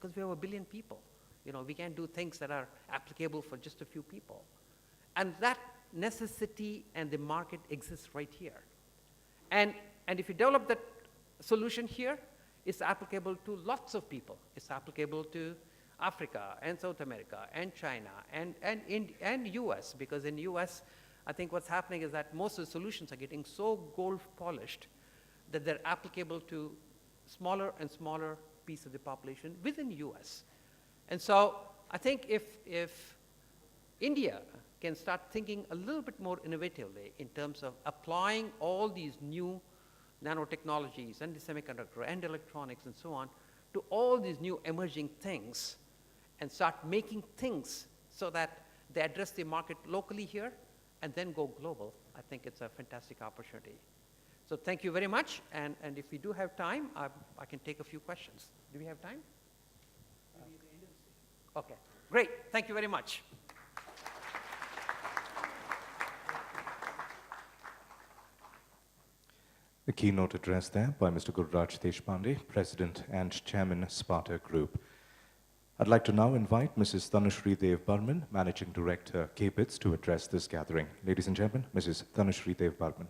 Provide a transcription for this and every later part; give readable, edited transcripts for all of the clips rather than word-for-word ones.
because we have 1 billion people. We can't do things that are applicable for just a few people. And that necessity and the market exists right here. And if you develop that solution here, it's applicable to lots of people. It's applicable to Africa and South America and China and US, because in US, I think what's happening is that most of the solutions are getting so gold polished that they're applicable to smaller and smaller piece of the population within US. And so I think if India can start thinking a little bit more innovatively in terms of applying all these new nanotechnologies and the semiconductor and electronics and so on to all these new emerging things and start making things so that they address the market locally here and then go global, I think it's a fantastic opportunity. So thank you very much, and if we do have time, I can take a few questions. Do we have time? Okay, great, thank you very much. A keynote address there by Mr. Gururaj Deshpande, President and Chairman, Sparta Group. I'd like to now invite Mrs. Tanushree Dev Burman, Managing Director, KBITS, to address this gathering. Ladies and gentlemen, Mrs. Tanushree Dev Burman.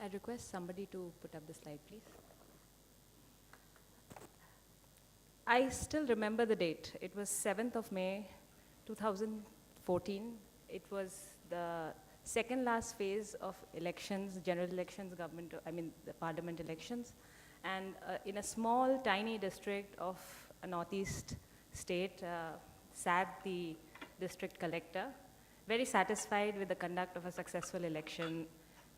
I'd request somebody to put up the slide, please. I still remember the date. It was 7th of May, 2014. It was the second last phase of elections, general elections, the parliament elections. And in a small, tiny district of a northeast state, sat the district collector, very satisfied with the conduct of a successful election,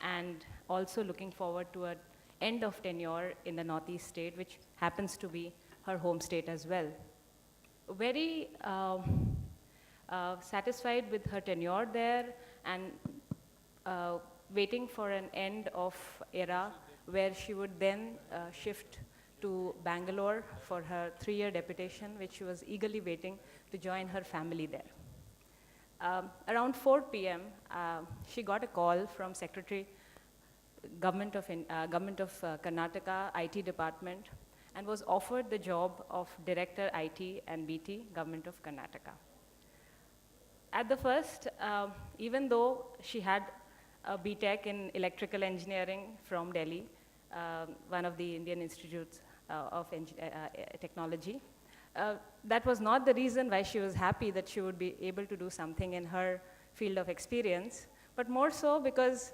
and also looking forward to an end of tenure in the northeast state, which happens to be her home state as well. Very satisfied with her tenure there, and waiting for an end of era where she would then shift to Bangalore for her 3-year deputation, which she was eagerly waiting to join her family there. Around 4 p.m., she got a call from Secretary, Government of Karnataka IT Department, and was offered the job of Director IT and BT, Government of Karnataka. At the first, even though she had a BTech in electrical engineering from Delhi, one of the Indian institutes of technology, that was not the reason why she was happy that she would be able to do something in her field of experience, but more so because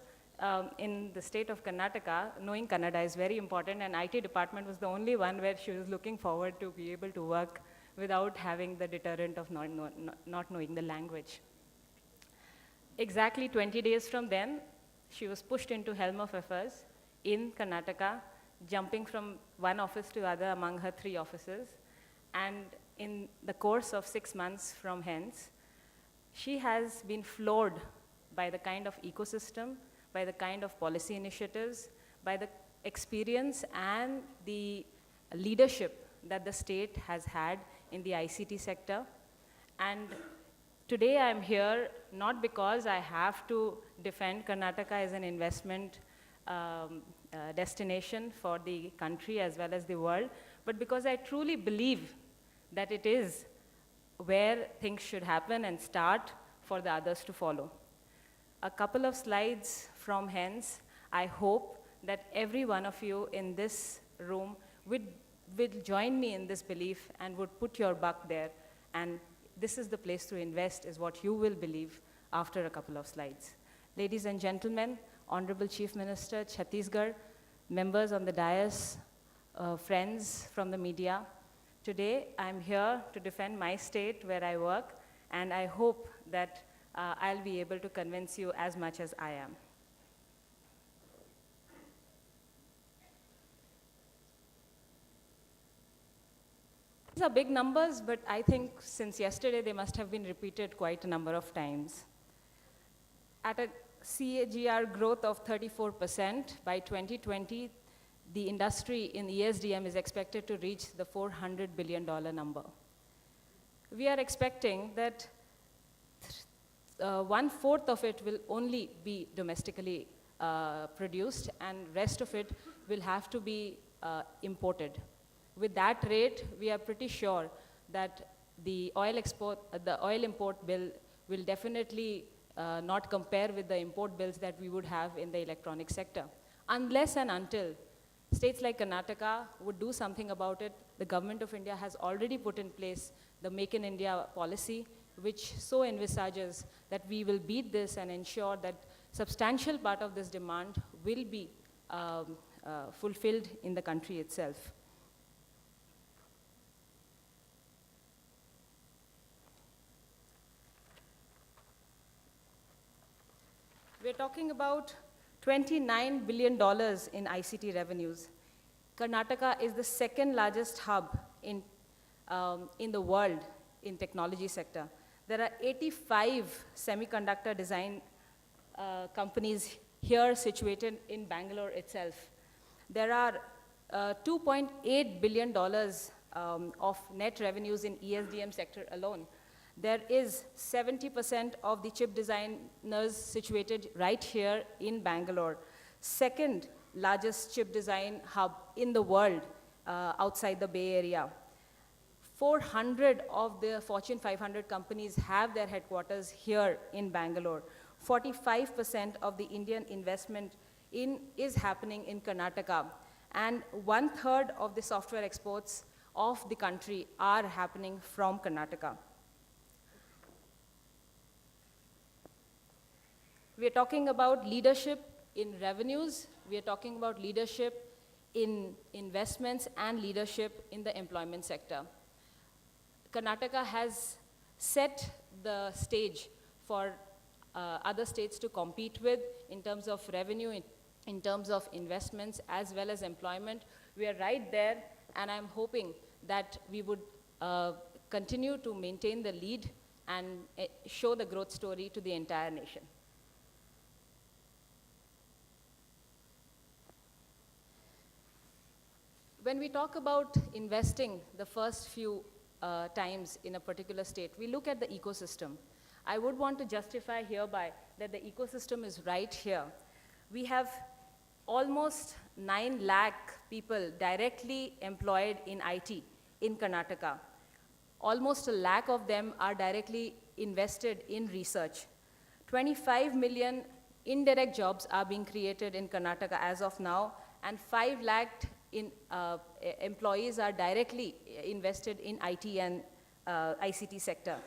in the state of Karnataka, knowing Kannada is very important, and IT department was the only one where she was looking forward to be able to work without having the deterrent of not knowing the language. Exactly 20 days from then, she was pushed into Helm of Affairs in Karnataka, jumping from one office to other among her 3 offices. And in the course of 6 months from hence, she has been floored by the kind of ecosystem, by the kind of policy initiatives, by the experience and the leadership that the state has had in the ICT sector. And today I'm here not because I have to defend Karnataka as an investment destination for the country as well as the world, but because I truly believe that it is where things should happen and start for the others to follow. A couple of slides from hence, I hope that every one of you in this room will join me in this belief and would put your buck there, and this is the place to invest, is what you will believe after a couple of slides. Ladies and gentlemen, Honorable Chief Minister, Chhattisgarh, members on the dais, friends from the media, today I'm here to defend my state where I work, and I hope that I'll be able to convince you as much as I am. These are big numbers, but I think since yesterday they must have been repeated quite a number of times. At a CAGR growth of 34% by 2020, the industry in ESDM is expected to reach the $400 billion number. we are expecting that 1/4 of it will only be domestically produced, and rest of it will have to be imported. With that rate, we are pretty sure that the oil import bill will definitely not compare with the import bills that we would have in the electronic sector. Unless and until states like Karnataka would do something about it, the government of India has already put in place the Make in India policy, which so envisages that we will beat this and ensure that substantial part of this demand will be fulfilled in the country itself. We're talking about $29 billion in ICT revenues. Karnataka is the second largest hub in the world in technology sector. There are 85 semiconductor design companies here situated in Bangalore itself. There are $2.8 billion of net revenues in ESDM sector alone. There is 70% of the chip designers situated right here in Bangalore, second largest chip design hub in the world outside the Bay Area. 400 of the Fortune 500 companies have their headquarters here in Bangalore. 45% of the Indian investment is happening in Karnataka, and 1/3 of the software exports of the country are happening from Karnataka. We are talking about leadership in revenues, we are talking about leadership in investments, and leadership in the employment sector. Karnataka has set the stage for other states to compete with in terms of revenue, in terms of investments, as well as employment. We are right there, and I'm hoping that we would continue to maintain the lead and show the growth story to the entire nation. When we talk about investing the first few times in a particular state, we look at the ecosystem. I would want to justify hereby that the ecosystem is right here. We have almost 9 lakh people directly employed in IT in Karnataka. Almost 1 lakh of them are directly invested in research. 25 million indirect jobs are being created in Karnataka as of now, and 5 lakh employees are directly invested in IT and ICT sector.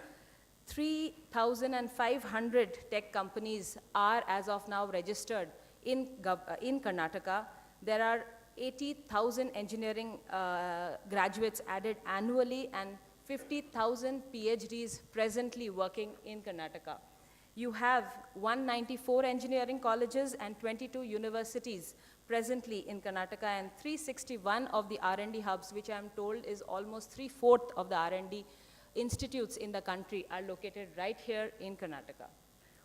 3,500 tech companies are as of now registered in Karnataka. There are 80,000 engineering graduates added annually, and 50,000 PhDs presently working in Karnataka. You have 194 engineering colleges and 22 universities presently in Karnataka, and 361 of the R&D hubs, which I'm told is almost 3/4 of the R&D institutes in the country, are located right here in Karnataka.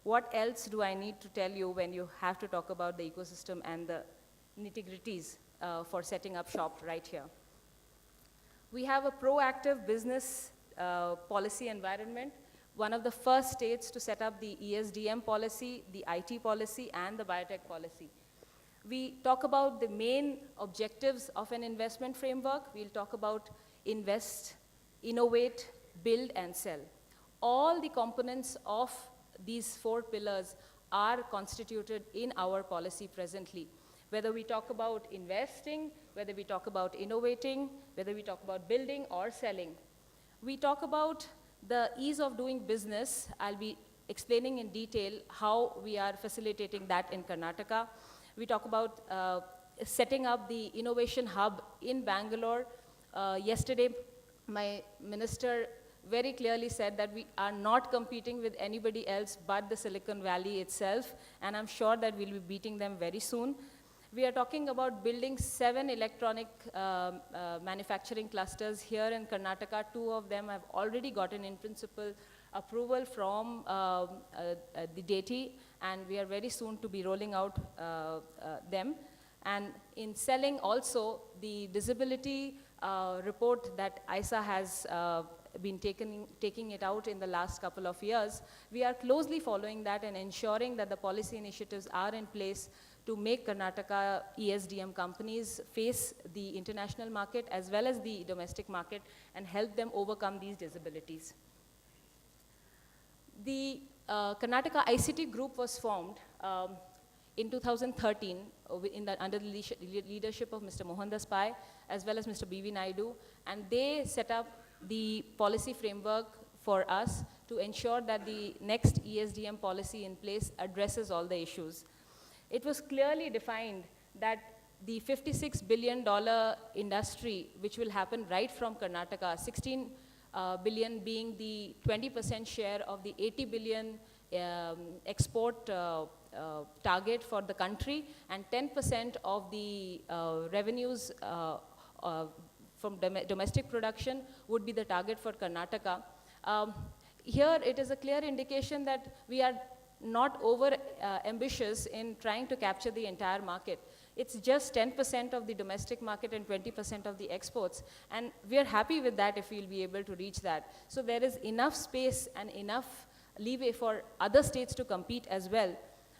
What else do I need to tell you when you have to talk about the ecosystem and the nitty-gritties for setting up shop right here? We have a proactive business policy environment. One of the first states to set up the ESDM policy, the IT policy, and the biotech policy. We talk about the main objectives of an investment framework. We'll talk about invest, innovate, build, and sell. All the components of these 4 pillars are constituted in our policy presently. Whether we talk about investing, whether we talk about innovating, whether we talk about building or selling. We talk about the ease of doing business. I'll be explaining in detail how we are facilitating that in Karnataka. We talk about setting up the innovation hub in Bangalore. Yesterday, my minister very clearly said that we are not competing with anybody else but the Silicon Valley itself, and I'm sure that we'll be beating them very soon. We are talking about building 7 electronic manufacturing clusters here in Karnataka. 2 of them have already gotten in principle approval from the DATI, and we are very soon to be rolling out them. And in selling also, the disability report that ISA has been taking it out in the last couple of years. We are closely following that and ensuring that the policy initiatives are in place to make Karnataka ESDM companies face the international market as well as the domestic market and help them overcome these disabilities. The Karnataka ICT group was formed in 2013 under the leadership of Mr. Mohandas Pai as well as Mr. B.V. Naidu, and they set up the policy framework for us to ensure that the next ESDM policy in place addresses all the issues. It was clearly defined that the $56 billion industry, which will happen right from Karnataka, 16 billion being the 20% share of the 80 billion export target for the country, and 10% of the revenues from domestic production would be the target for Karnataka. Here it is a clear indication that we are not over ambitious in trying to capture the entire market. It's just 10% of the domestic market and 20% of the exports. And we are happy with that if we'll be able to reach that. So there is enough space and enough leeway for other states to compete as well.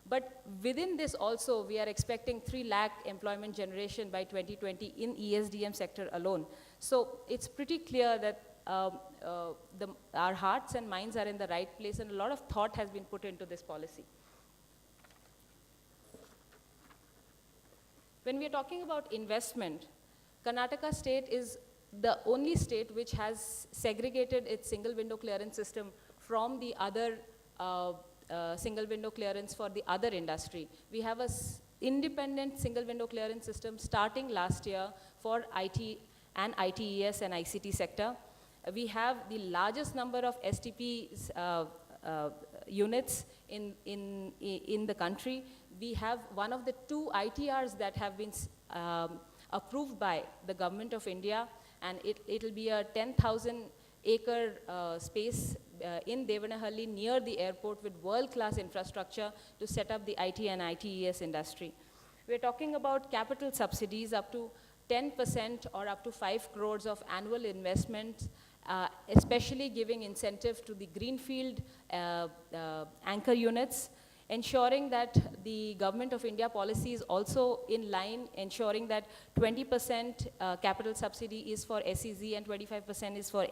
But within this also, we are expecting 3 lakh employment generation by 2020 in ESDM sector alone. So it's pretty clear that our hearts and minds are in the right place, and a lot of thought has been put into this policy. When we are talking about investment, Karnataka state is the only state which has segregated its single window clearance system from the other single window clearance for the other industry. We have a independent single window clearance system starting last year for IT and ITES and ICT sector. We have the largest number of STPs units in the country. We have one of the 2 ITRs that have been approved by the government of India, and it'll be a 10,000 acre space in Devanahalli near the airport with world-class infrastructure to set up the IT and ITES industry. We're talking about capital subsidies up to 10% or up to 5 crores of annual investment, especially giving incentive to the greenfield anchor units, ensuring that the government of India policy is also in line, ensuring that 20% capital subsidy is for SEZ and 25% is for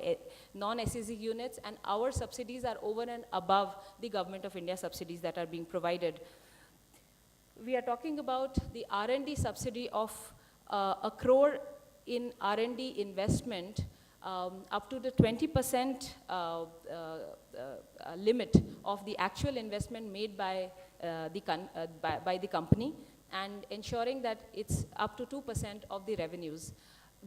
non-SEZ units, and our subsidies are over and above the government of India subsidies that are being provided. We are talking about the R&D subsidy of 1 crore in R&D investment, up to the 20% limit of the actual investment made by the company, and ensuring that it's up to 2% of the revenues.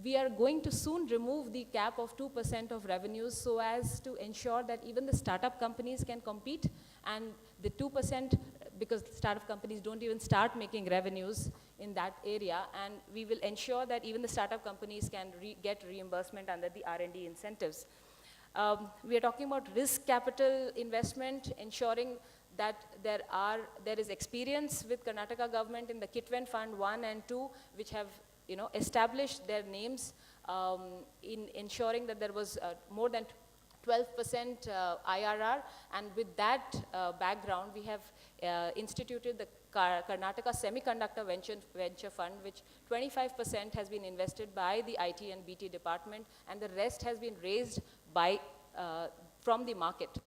We are going to soon remove the cap of 2% of revenues so as to ensure that even the startup companies can compete, and the 2%, because startup companies don't even start making revenues in that area, and we will ensure that even the startup companies can get reimbursement under the R&D incentives. We are talking about risk capital investment, ensuring that there is experience with Karnataka government in the Kitwen Fund 1 and 2, which have established their names in ensuring that there was more than 12% IRR, and with that background, we have instituted the Karnataka Semiconductor Venture Fund, which 25% has been invested by the IT and BT department, and the rest has been raised by from the market.